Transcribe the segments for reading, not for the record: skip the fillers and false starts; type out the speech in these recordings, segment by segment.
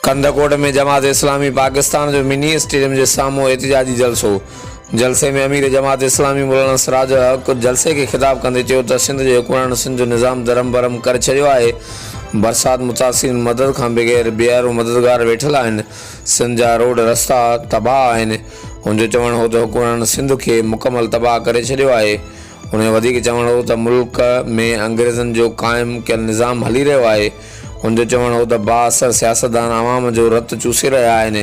कंदकोट में जमात इस्लामी पाकिस्तान जो mini stadium जे साम्हूं एहतिजाजी जलसे में अमीर जमात इस्लामी मौलाना सिराज हक जलसे के खिताब कंदे चयो त सिंध जो हुकूमरान सिंध जो निज़ाम दरम बरम करे छॾियो आहे। बरसात मुतासिरीन मदद खां बग़ैर ॿीहर मददगार वेठल आहिनि। सिंध जा रोड रस्ता तबाह आहिनि। हुनजो चवणु हो त हुकूमरान सिंध खे मुकमल तबाह करे छॾियो आहे। हुन वधीक चवणु हो त मुल्क में अंग्रेज़नि जो क़ाइमु कयल निज़ाम हली रहियो आहे। हुनजो चवणु हो त बाअसर सियासतदान अवाम जो रत चूसे रहिया आहिनि,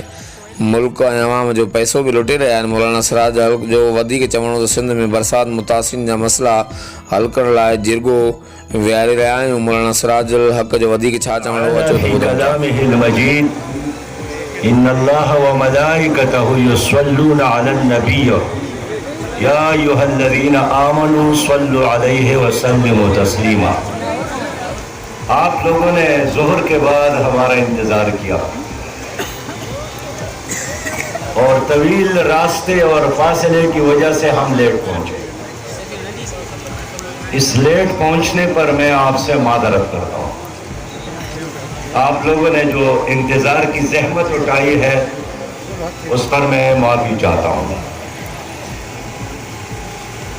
मुल्क ऐं अवाम जो पैसो बि लुटे रहिया आहिनि। मौलाना सिराज हक जो वधीक चवणु हो त सिंध में बरसात मुतासिरीन जा मसइला हल करण लाइ जिरगो विहारे रहिया आहियूं। मौलाना सिराज हक जो वधीक छा चवणु हो अचो त ॿुधो। इन्नल्लाह व मलाइकतहु युसल्लूना अलन नबी या अय्युहल्लज़ीना आमनू सल्लु अलैहि व सल्लिमू तस्लीमा। आप लोगों ने ज़ोहर के बाद हमारा इंतज़ार किया और तवील रास्ते और फासले की वजह से हम लेट पहुंचे। इस लेट पहुंचने पर मैं आपसे मादरत करता हूँ। आप लोगों ने जो इंतज़ार की ज़हमत उठाई है उस पर मैं माफ़ी चाहता हूँ।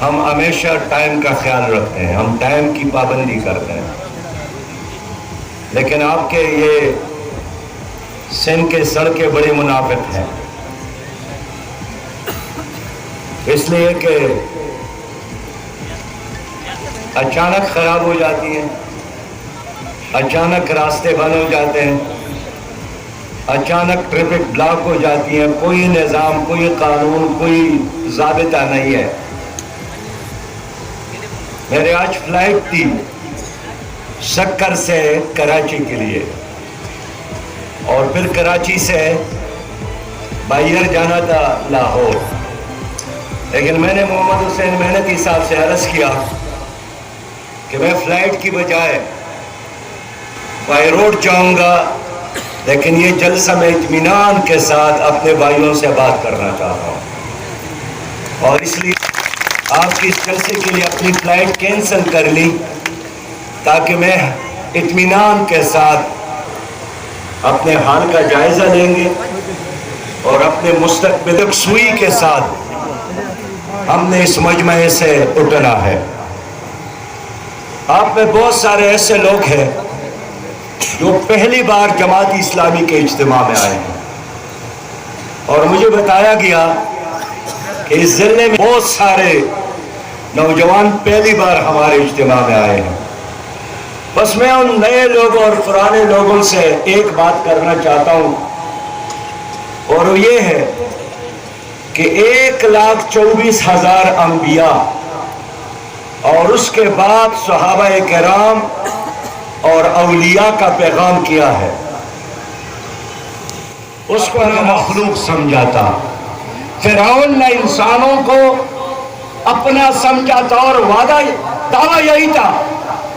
हम हमेशा टाइम का ख्याल रखते हैं, हम टाइम की पाबंदी करते हैं, लेकिन आपके ये सिंध के सड़कें बड़ी मुनाफिक हैं, इसलिए कि अचानक ख़राब हो जाती हैं, अचानक रास्ते बंद हो जाते हैं, अचानक ट्रैफिक ब्लॉक हो जाती है। कोई निज़ाम, कोई कानून, कोई ज़ाबिता नहीं है। मेरे आज फ्लाइट थी शक्कर से कराची के लिए और फिर कराची से बाहर जाना था लाहौर, लेकिन मैंने मोहम्मद हुसैन मेहनती साहब से अर्ज़ किया कि मैं फ़्लाइट की बजाय बाई रोड जाऊंगा, लेकिन ये जलसा मैं इत्मीनान के साथ अपने भाइयों से बात करना चाहता हूँ और इसलिए आपकी इस जलसे के लिए अपनी फ़्लाइट कैंसिल कर ली ताकि मैं इत्मीनान के साथ अपने हाल का जायज़ा लेंगे और अपने मुस्तक़बिल यकसुई के साथ हमने इस मजमे से उठना है। आप में बहुत सारे ऐसे लोग हैं जो पहली बार जमात इस्लामी के इज्तिमा में आए हैं और मुझे बताया गया कि इस ज़िले में बहुत सारे नौजवान पहली बार हमारे इज्तिमा में आए हैं। बस मैं उन नए लोगों और पुराने लोगों से एक बात करना चाहता हूँ और वो ये है कि 1,24,000 अंबिया और उसके बाद सहाबा किराम और औलिया का पैगाम किया है, उसको ना मखलूक समझा था। फिरौन ने इंसानों को अपना समझा था और दावा यही था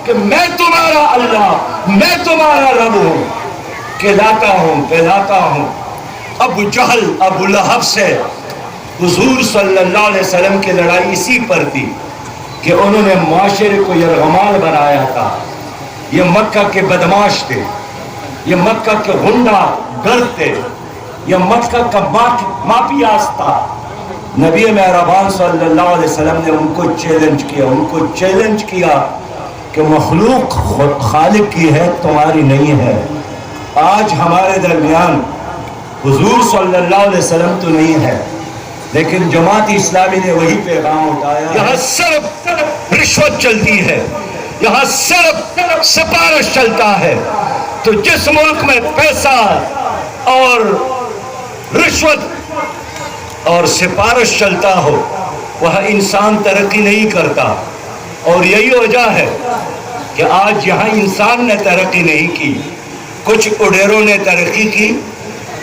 कि मैं तुम्हारा अल्लाह, मैं तुम्हारा रब हूँ, खिलाता हूँ, पिलाता हूँ। अबू जहल, अबू लहब से हुजूर सल्लल्लाहु अलैहि वसल्लम की लड़ाई इसी पर थी कि उन्होंने माशरे को यरगमाल बनाया था। ये मक्का के बदमाश थे, ये मक्का के गुंडा गर्द थे, ये मक्का का माफियाज था। नबी मेहरबान सल्लल्लाहु अलैहि वसल्लम ने उनको चैलेंज किया कि मखलूक खालिक की है, तुम्हारी नहीं है। आज हमारे दरमियान हुजूर सल्लल्लाहु अलैहि वसल्लम तो नहीं है, लेकिन जमात इस्लामी ने वही पैगाम उठाया। यहाँ सिर्फ रिश्वत चलती है, यहाँ सिर्फ सिफारिश चलता है। तो जिस मुल्क में पैसा और रिश्वत और सिफारिश चलता हो वह इंसान तरक्की नहीं करता और यही वजह है कि आज यहाँ इंसान ने तरक्की नहीं की। कुछ उडेरों ने तरक्की की,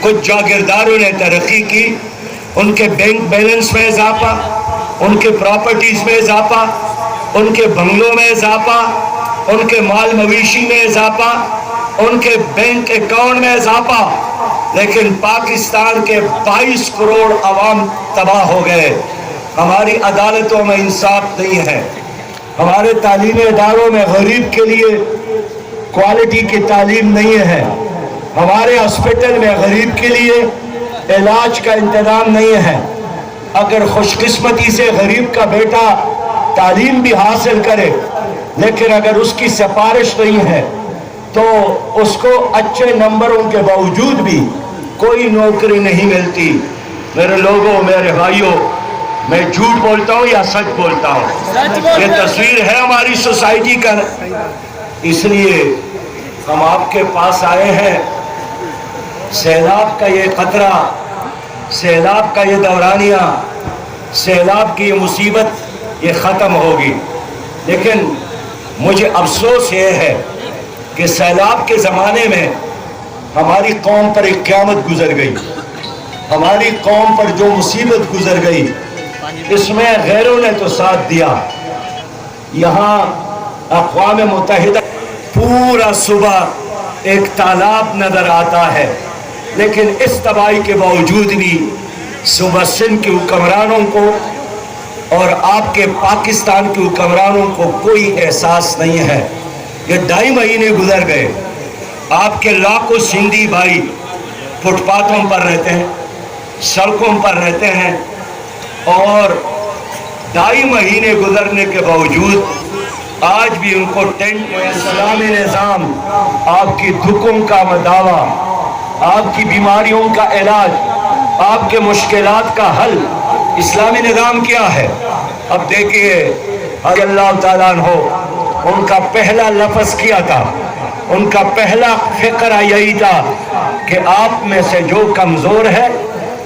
कुछ जागीरदारों ने तरक्की की, उनके बैंक बैलेंस में इजाफा, उनके प्रॉपर्टीज में इजाफा, उनके बंगलों में इजाफा, उनके माल मवेशी में इजाफा, उनके बैंक अकाउंट में इजाफा, लेकिन पाकिस्तान के 22 करोड़ अवाम तबाह हो गए। हमारी अदालतों में इंसाफ नहीं है, हमारे तालीमी इदारों में गरीब के लिए क्वालिटी की तालीम नहीं है, हमारे हॉस्पिटल में गरीब के लिए इलाज का इंतजाम नहीं है। अगर खुशकिस्मती से गरीब का बेटा तालीम भी हासिल करे, लेकिन अगर उसकी सिफारिश नहीं है तो उसको अच्छे नंबरों के बावजूद भी कोई नौकरी नहीं मिलती। मेरे लोगों, मेरे भाइयों, मैं झूठ बोलता हूँ या सच बोलता हूँ? ये तस्वीर है हमारी सोसाइटी का। इसलिए हम आपके पास आए हैं। सैलाब का ये खतरा, सैलाब का ये दौरानिया, सैलाब की ये मुसीबत ये ख़त्म होगी। लेकिन मुझे अफसोस ये है कि सैलाब के ज़माने में हमारी कौम पर एक क़यामत गुजर गई। हमारी कौम पर जो मुसीबत गुजर गई, इसमें गैरों ने तो साथ दिया। यहाँ अक़वाम मुत्तहिदा पूरा सुबह एक तालाब नज़र आता है, लेकिन इस तबाही के बावजूद भी सुबह सिंध के हुक्मरानों को और आपके पाकिस्तान के हुक्मरानों को कोई एहसास नहीं है। ये 2.5 महीने गुजर गए, आपके लाखों सिंधी भाई फुटपाथों पर रहते हैं, सड़कों पर रहते हैं, और 2.5 महीने गुजरने के बावजूद आज भी उनको टेंट में इस्लामी निज़ाम आपकी दुखों का मदावा, आपकी बीमारियों का इलाज, आपके मुश्किलात का हल इस्लामी निज़ाम क्या है। अब देखिए, अल्लाह ताला हो, उनका पहला लफ्ज़ किया था, उनका पहला फ़िक्रा यही था कि आप में से जो कमज़ोर है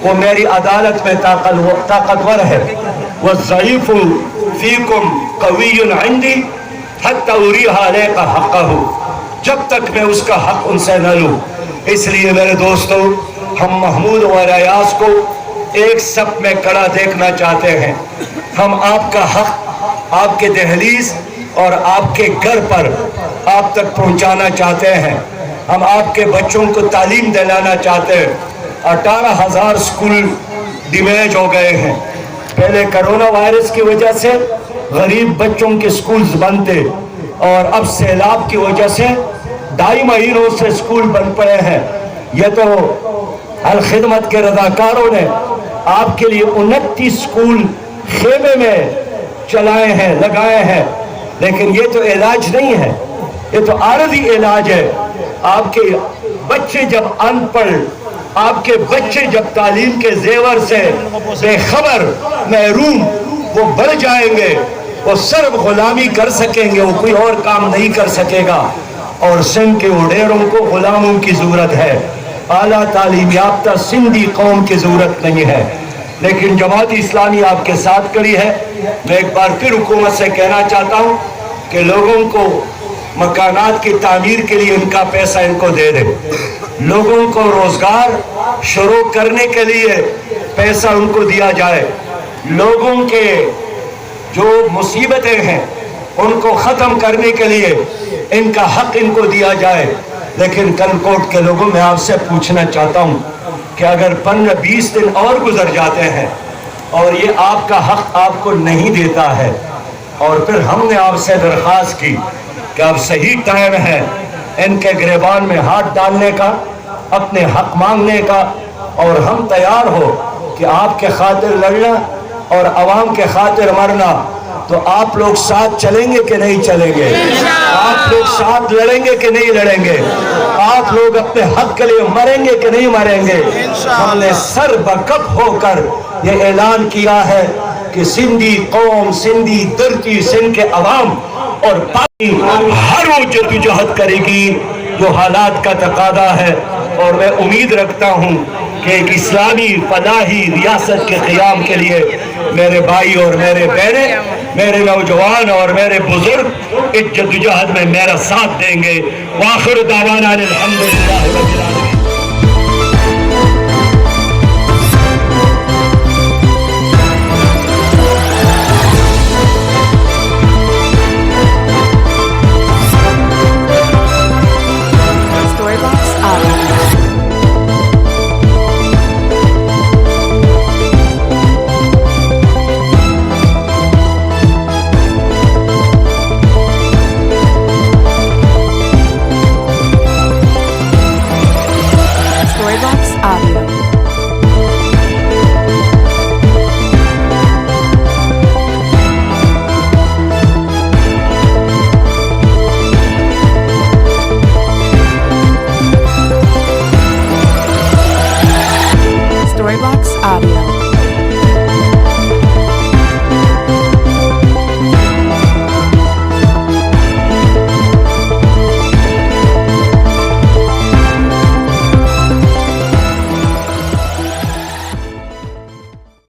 वो मेरी अदालत में ताकतवर है। वज़्ज़ईफ़ु फ़ीकुम क़विय्युन इंदी हत्ता उरीहा अलैका हक़्क़हु, जब तक मैं उसका हक उनसे न लूँ। इसलिए मेरे दोस्तों, हम महमूद और अयाज को एक सफ में खड़ा देखना चाहते हैं। हम आपका हक आपके दहलीज और आपके घर पर आप तक पहुंचाना चाहते हैं। हम आपके बच्चों को तालीम दिलाना चाहते हैं। 18,000 स्कूल डिमेज हो गए हैं। पहले कोरोना वायरस की वजह से गरीब बच्चों के स्कूल्स बंद थे, और अब सैलाब की वजह से 2.5 महीनों से स्कूल बंद पड़े हैं। यह तो अल खिदमत के रज़ाकारों ने आपके लिए 29 स्कूल खेमे में चलाए हैं, लगाए हैं, लेकिन ये तो इलाज नहीं है, ये तो आरज़ी इलाज है। आपके बच्चे जब अनपढ़, आपके बच्चे जब तालीम के जेवर से बेखबर, महरूम वो बढ़ जाएंगे, वो सिर्फ गुलामी कर सकेंगे, वो कोई और काम नहीं कर सकेगा। और सिंध के उडेरों को गुलामों की ज़रूरत है, आला तालीम याफ्ता सिंधी कौम की ज़रूरत नहीं है। लेकिन जमात इस्लामी आपके साथ खड़ी है। मैं एक बार फिर हुकूमत से कहना चाहता हूँ कि लोगों को मकानात की तामीर के लिए इनका पैसा इनको दे दे, लोगों को रोज़गार शुरू करने के लिए पैसा उनको दिया जाए, लोगों के जो मुसीबतें हैं उनको ख़त्म करने के लिए इनका हक इनको दिया जाए। लेकिन कलकोट के लोगों, मैं आपसे पूछना चाहता हूँ कि अगर 15-20 दिन और गुजर जाते हैं और ये आपका हक आपको नहीं देता है, और फिर हमने आपसे दरख्वास्त की कि अब सही टाइम है इनके गिरबान में हाथ डालने का, अपने हक मांगने का, और हम तैयार हो कि आपके खातिर लड़ना और आवाम के खातिर मरना। तो आप लोग साथ चलेंगे कि नहीं चलेंगे? आप लोग साथ लड़ेंगे कि नहीं लड़ेंगे? आप लोग अपने हक के लिए मरेंगे कि नहीं मरेंगे? हमने सर बकफ होकर ये ऐलान किया है कि सिंधी कौम, सिंधी धरती, सिंध के अवाम और पार्टी हर वो जद्दोजहद करेगी जो हालात का तकादा है। और मैं उम्मीद रखता हूँ कि एक इस्लामी फलाही रियासत के क़याम के लिए मेरे भाई और मेरे बहने, मेरे नौजवान और मेरे बुजुर्ग इस जद्दोजहद में मेरा साथ देंगे। वाखिर दावाना अल्हम्दुलिल्लाह रब्बिल आलमीन। Storyblocks app.